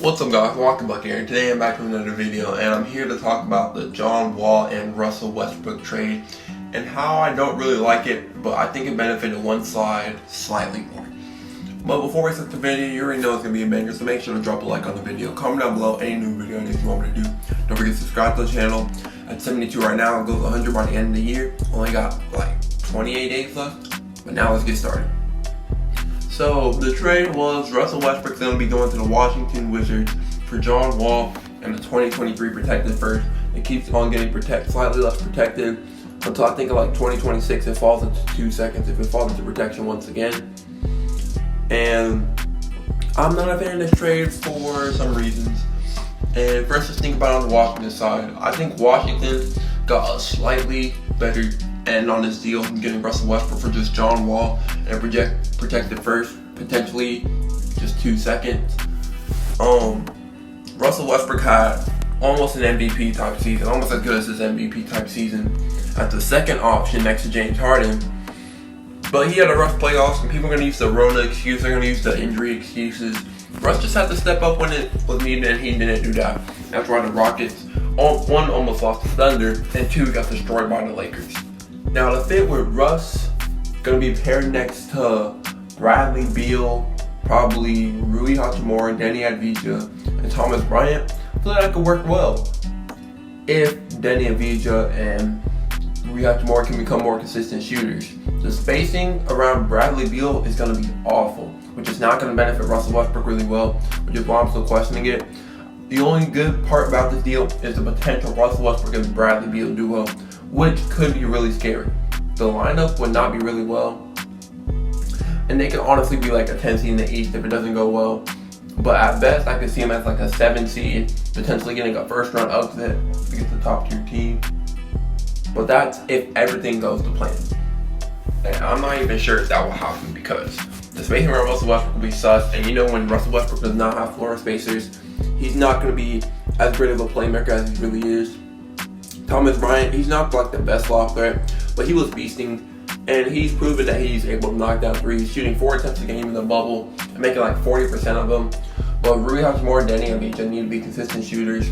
What's up guys, Walker Buck here, and today I'm back with another video, and I'm here to talk about the John Wall and Russell Westbrook trade and how I don't really like it, but I think it benefited one side slightly more. But before we start the video, you already know it's going to be a banger, so make sure to drop a like on the video, comment down below any new video ideas you want me to do. Don't forget to subscribe to the channel. At 72 right now, it goes 100 by the end of the year. Only got like 28 days left, but now let's get started. So the trade was Russell Westbrook's going to be going to the Washington Wizards for John Wall and the 2023 protected first. It keeps on getting slightly less protected until I think of like 2026 it falls into 2 seconds if it falls into protection once again. And I'm not a fan of this trade for some reasons. And first, let's think about it on the Washington side. I think Washington got a slightly better end on this deal from getting Russell Westbrook for just John Wall and protected first, potentially just 2 seconds. Russell Westbrook had almost an MVP type season, almost as good as his MVP type season at the second option next to James Harden. But he had a rough playoffs, and people are going to use the Rona excuse, they're going to use the injury excuses. Russ just had to step up when it was needed, and he didn't do that. That's why the Rockets, one, almost lost to Thunder, and two, got destroyed by the Lakers. Now, the fit with Russ, going to be paired next to Bradley Beal, probably Rui Hachimura, Denny Avdija, and Thomas Bryant. I feel like that could work well if Denny Avdija and Rui Hachimura can become more consistent shooters. The spacing around Bradley Beal is going to be awful, which is not going to benefit Russell Westbrook really well, which is why I'm still questioning it. The only good part about this deal is the potential Russell Westbrook and Bradley Beal duo, which could be really scary. The lineup would not be really well, and they could honestly be like a 10 seed in the East if it doesn't go well. But at best, I could see them as like a 7 seed, potentially getting a first round exit against the top tier team. But that's if everything goes to plan. And I'm not even sure if that will happen because the spacing around Russell Westbrook will be sus. And you know when Russell Westbrook does not have floor spacers, he's not going to be as great of a playmaker as he really is. Thomas Bryant, he's not like the best lob threat, but he was beasting. And he's proven that he's able to knock down threes, shooting 4 attempts a game in the bubble and making like 40% of them. But Rui Hachimura and Denny Avdija need to be consistent shooters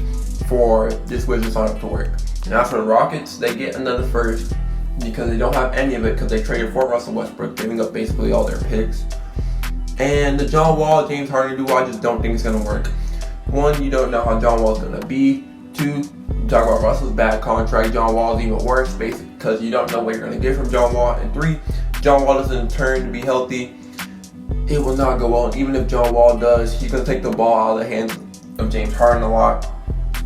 for this Wizards lineup to work. And as for the Rockets, they get another first because they don't have any of it because they traded for Russell Westbrook, giving up basically all their picks. And the John Wall, James Harden duo, I just don't think it's going to work. One, you don't know how John Wall is going to be. Two, you talk about Russell's bad contract. John Wall is even worse, basically, because you don't know what you're going to get from John Wall. And three, John Wall doesn't turn to be healthy. It will not go well. And even if John Wall does, he's going to take the ball out of the hands of James Harden a lot,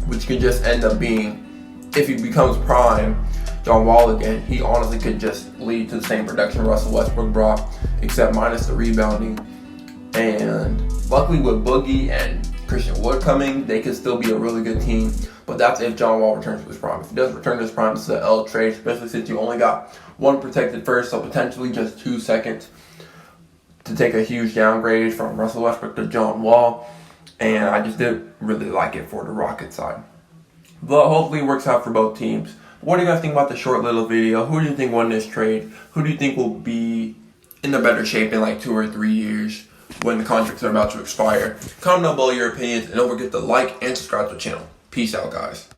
which could just end up being, if he becomes prime John Wall again, he honestly could just lead to the same production Russell Westbrook brought, except minus the rebounding. And luckily with Boogie and Christian Wood coming, they could still be a really good team. But that's if John Wall returns to his prime. If he does return to his prime, it's an L trade, especially since you only got one protected first, so potentially just 2 seconds to take a huge downgrade from Russell Westbrook to John Wall. And I just didn't really like it for the Rocket side. But hopefully it works out for both teams. What do you guys think about the short little video? Who do you think won this trade? Who do you think will be in the better shape in like 2 or 3 years when the contracts are about to expire? Comment down below your opinions, and don't forget to like and subscribe to the channel. Peace out, guys.